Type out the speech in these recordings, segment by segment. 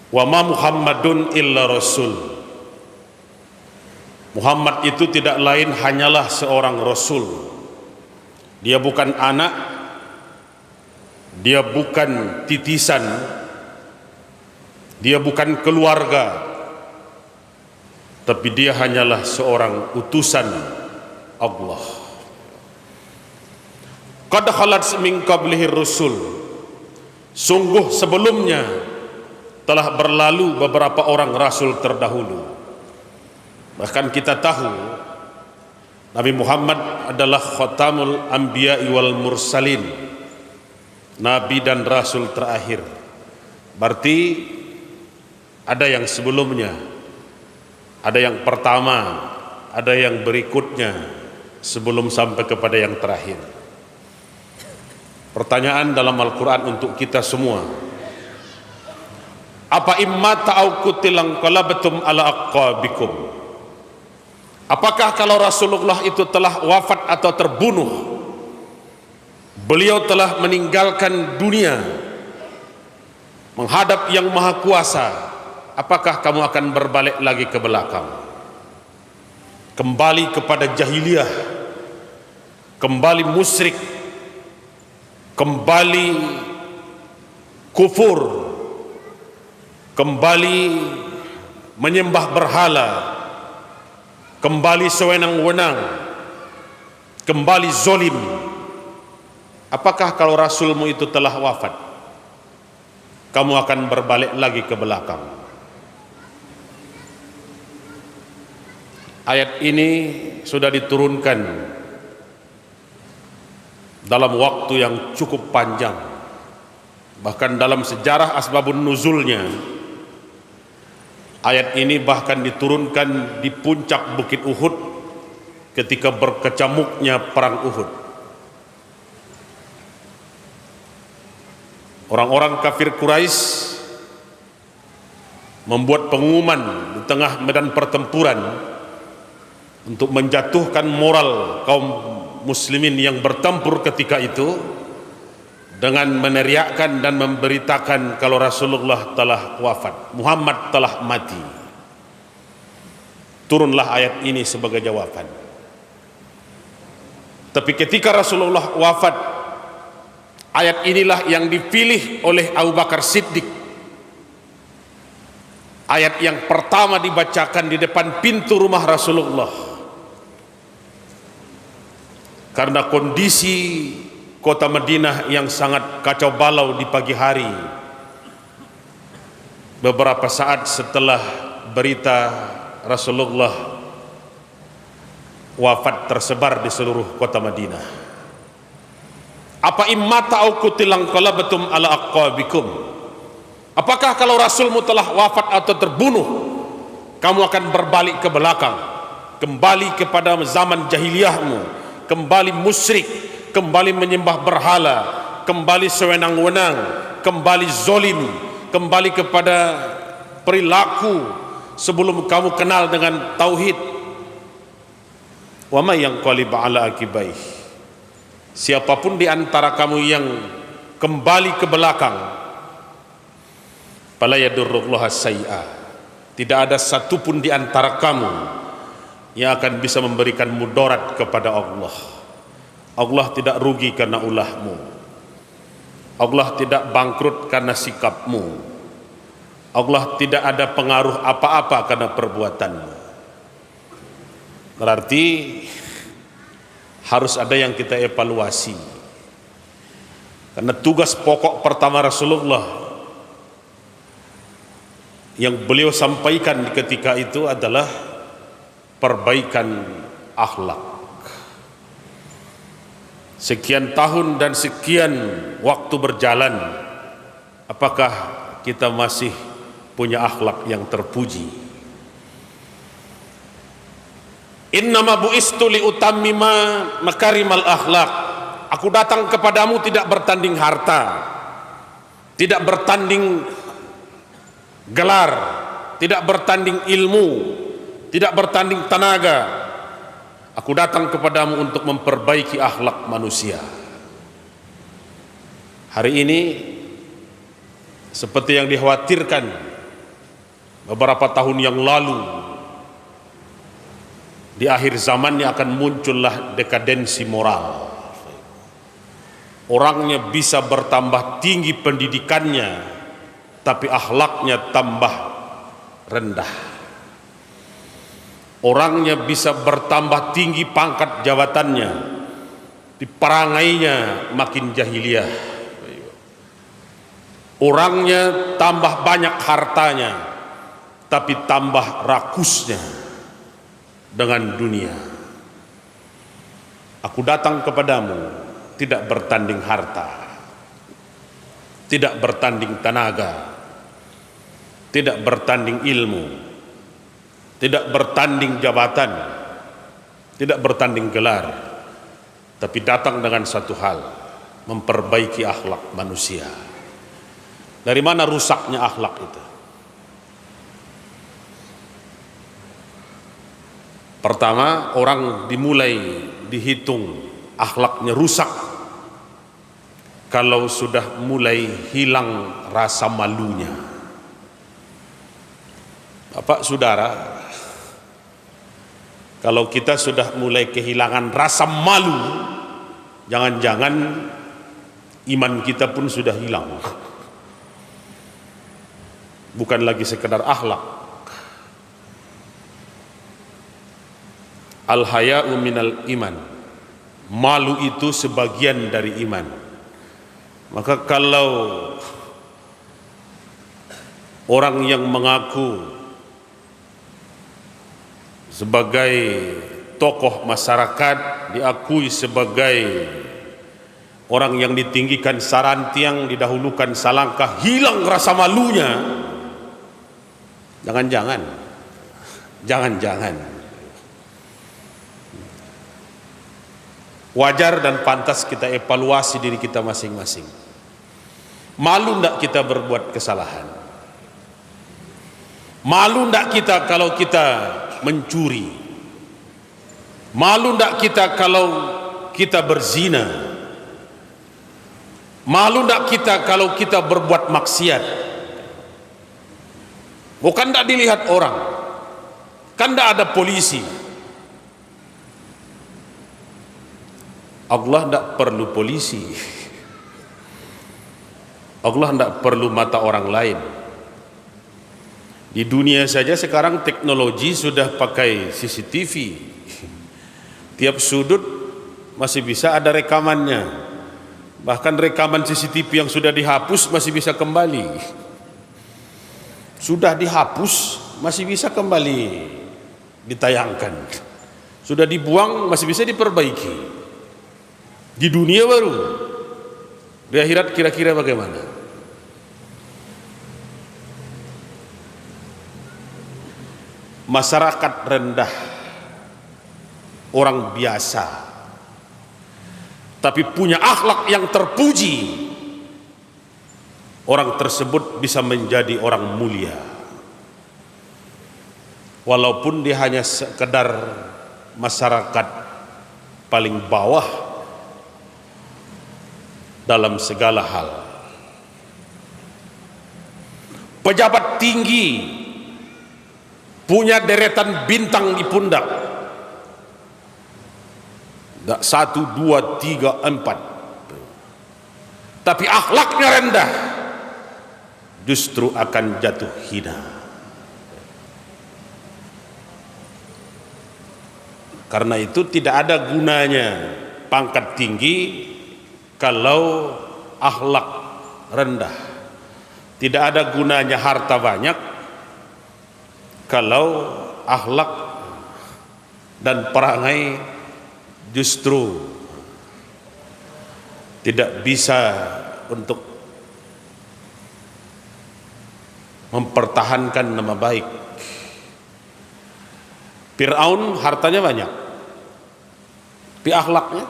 Wa ma Muhammadun illa rasul. Muhammad itu tidak lain hanyalah seorang rasul. Dia bukan anak, dia bukan titisan, dia bukan keluarga, tapi dia hanyalah seorang utusan Allah. Qad khalat min qablihi rusul. Sungguh sebelumnya telah berlalu beberapa orang rasul terdahulu. Bahkan kita tahu Nabi Muhammad adalah khatamul anbiya'i wal mursalin, nabi dan rasul terakhir. Berarti ada yang sebelumnya, ada yang pertama, ada yang berikutnya sebelum sampai kepada yang terakhir. Pertanyaan dalam Al-Quran untuk kita semua, apa imma ta'au kutilang qalabatum ala aqabikum? Apakah kalau Rasulullah itu telah wafat atau terbunuh, beliau telah meninggalkan dunia menghadap yang maha kuasa, apakah kamu akan berbalik lagi ke belakang, kembali kepada jahiliyah, kembali musyrik, kembali kufur, kembali menyembah berhala, kembali sewenang-wenang, kembali zolim? Apakah kalau Rasulmu itu telah wafat, kamu akan berbalik lagi ke belakang? Ayat ini sudah diturunkan dalam waktu yang cukup panjang. Bahkan dalam sejarah asbabun nuzulnya, ayat ini bahkan diturunkan di puncak Bukit Uhud ketika berkecamuknya perang Uhud. Orang-orang kafir Quraisy membuat pengumuman di tengah medan pertempuran untuk menjatuhkan moral kaum muslimin yang bertempur ketika itu, dengan meneriakkan dan memberitakan kalau Rasulullah telah wafat, Muhammad telah mati. Turunlah ayat ini sebagai jawaban. Tapi ketika Rasulullah wafat, ayat inilah yang dipilih oleh Abu Bakar Siddiq. Ayat yang pertama dibacakan di depan pintu rumah Rasulullah. Karena kondisi kota Madinah yang sangat kacau balau di pagi hari, beberapa saat setelah berita Rasulullah wafat tersebar di seluruh kota Madinah. Apa imma ta'au kutilang qalabatum ala aqabikum? Apakah kalau Rasulmu telah wafat atau terbunuh, kamu akan berbalik ke belakang, kembali kepada zaman jahiliyahmu, kembali musyrik, kembali menyembah berhala, kembali sewenang-wenang, kembali zolim, kembali kepada perilaku sebelum kamu kenal dengan tauhid? Wa may yanqalib ala aqibaih. Siapapun di antara kamu yang kembali ke belakang, fala yadurrullaha syai'a, tidak ada satupun di antara kamu yang akan bisa memberikan mudarat kepada Allah. Allah tidak rugi karena ulahmu. Allah tidak bangkrut karena sikapmu. Allah tidak ada pengaruh apa-apa karena perbuatanmu. Berarti harus ada yang kita evaluasi. Karena tugas pokok pertama Rasulullah yang beliau sampaikan ketika itu adalah perbaikan akhlak. Sekian tahun dan sekian waktu berjalan, apakah kita masih punya akhlak yang terpuji? Innama bu'istu liutammima makarimal akhlak. Aku datang kepadamu tidak bertanding harta, tidak bertanding gelar, tidak bertanding ilmu, tidak bertanding tenaga. Aku datang kepadamu untuk memperbaiki akhlak manusia. Hari ini seperti yang dikhawatirkan beberapa tahun yang lalu, di akhir zamannya akan muncullah dekadensi moral. Orangnya bisa bertambah tinggi pendidikannya, tapi akhlaknya tambah rendah. Orangnya bisa bertambah tinggi pangkat jabatannya, di perangainya makin jahiliyah. Orangnya tambah banyak hartanya, tapi tambah rakusnya dengan dunia. Aku datang kepadamu tidak bertanding harta, tidak bertanding tenaga, tidak bertanding ilmu, tidak bertanding jabatan, tidak bertanding gelar, tapi datang dengan satu hal, memperbaiki akhlak manusia. Dari mana rusaknya akhlak itu? Pertama, orang dimulai dihitung akhlaknya rusak kalau sudah mulai hilang rasa malunya. Bapak saudara, kalau kita sudah mulai kehilangan rasa malu, jangan-jangan iman kita pun sudah hilang. Bukan lagi sekedar akhlak. Al-haya'u minal iman. Malu itu sebagian dari iman. Maka kalau orang yang mengaku sebagai tokoh masyarakat, diakui sebagai orang yang ditinggikan sarantiang, didahulukan salangkah, hilang rasa malunya, jangan-jangan wajar dan pantas kita evaluasi diri kita masing-masing. Malu ndak kita berbuat kesalahan? Malu ndak kita kalau kita mencuri? Malu ndak kita kalau kita berzina? Malu ndak kita kalau kita berbuat maksiat? Bukan ndak dilihat orang, kan ndak ada polisi. Allah tidak perlu polisi, Allah tidak perlu mata orang lain. Di dunia saja sekarang teknologi sudah pakai CCTV, tiap sudut masih bisa ada rekamannya. Bahkan rekaman CCTV yang sudah dihapus masih bisa kembali, sudah dihapus masih bisa kembali ditayangkan, sudah dibuang masih bisa diperbaiki. Di dunia baru, di akhirat kira-kira bagaimana? Masyarakat rendah, orang biasa, tapi punya akhlak yang terpuji, orang tersebut bisa menjadi orang mulia. Walaupun dia hanya sekedar masyarakat paling bawah dalam segala hal. Pejabat tinggi punya deretan bintang di pundak, 1, 2, 3, 4, tapi akhlaknya rendah, justru akan jatuh hina. Karena itu tidak ada gunanya pangkat tinggi kalau akhlak rendah. Tidak ada gunanya harta banyak kalau akhlak dan perangai justru tidak bisa untuk mempertahankan nama baik. Fir'aun hartanya banyak, tapi akhlaknya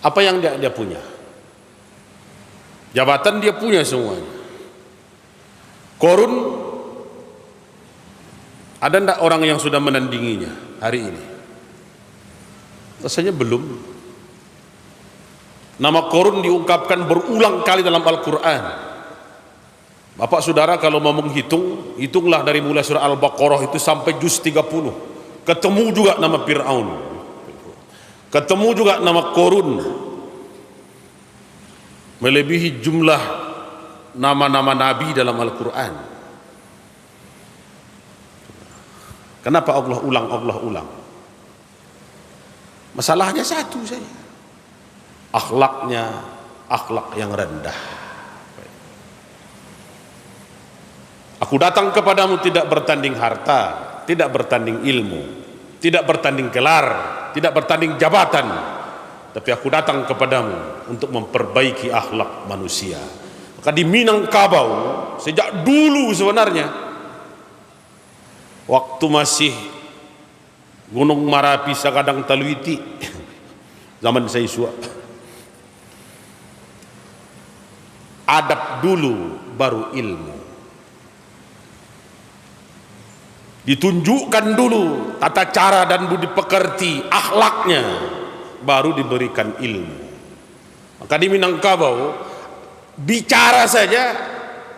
apa yang dia punya? Jabatan dia punya semuanya. Korun, ada ndak orang yang sudah menandinginya hari ini? Rasanya belum. Nama Korun diungkapkan berulang kali dalam Al-Quran. Bapak saudara kalau mau menghitung, hitunglah dari mulai surah Al-Baqarah itu sampai juz 30. Ketemu juga nama Fir'aun, ketemu juga nama Korun, melebihi jumlah nama-nama nabi dalam Al-Quran. Kenapa Allah ulang? Masalahnya satu saja, akhlaknya akhlak yang rendah. Aku datang kepadamu tidak bertanding harta, tidak bertanding ilmu, tidak bertanding gelar, tidak bertanding jabatan, tapi aku datang kepadamu untuk memperbaiki akhlak manusia. Maka di Minangkabau sejak dulu sebenarnya, waktu masih Gunung Marapi Sakadang Taluiti, zaman saya suap, adab dulu baru ilmu. Ditunjukkan dulu tata cara dan budi pekerti, akhlaknya, baru diberikan ilmu. Maka di Minangkabau bicara saja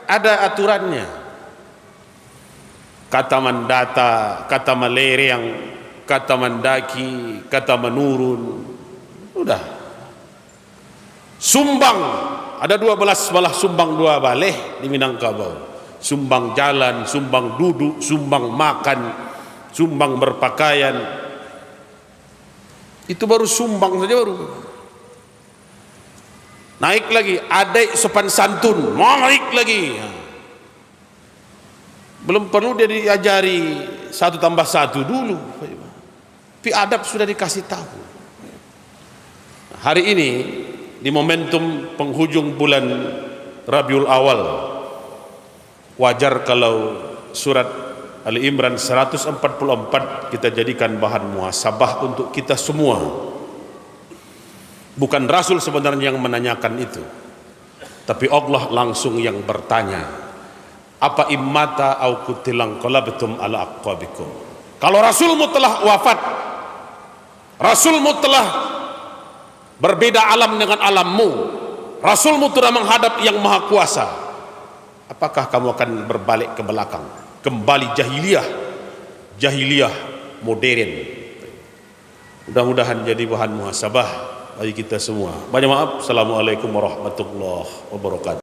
ada aturannya. Kata mandata, kata malereng, kata mandaki, kata menurun, udah. Sumbang ada 12 balah sumbang 2 baleh di Minangkabau. Sumbang jalan, sumbang duduk, sumbang makan, sumbang berpakaian. Itu baru sumbang saja baru. Naik lagi, adek sopan santun, naik lagi. Belum perlu dia diajari 1 tambah 1 dulu. Tapi adab sudah dikasih tahu. Hari ini di momentum penghujung bulan Rabiul Awal, wajar kalau surat Ali Imran 144 kita jadikan bahan muhasabah untuk kita semua. Bukan Rasul sebenarnya yang menanyakan itu, tapi Allah langsung yang bertanya, apa immata au kutilang qalabtum ala aqabikum. Kalau Rasulmu telah wafat, Rasulmu telah berbeda alam dengan alammu, Rasulmu telah menghadap yang maha kuasa, apakah kamu akan berbalik ke belakang, kembali jahiliyah modern? Mudah-mudahan jadi bahan muhasabah bagi kita semua. Banyak maaf. Assalamualaikum warahmatullahi wabarakatuh.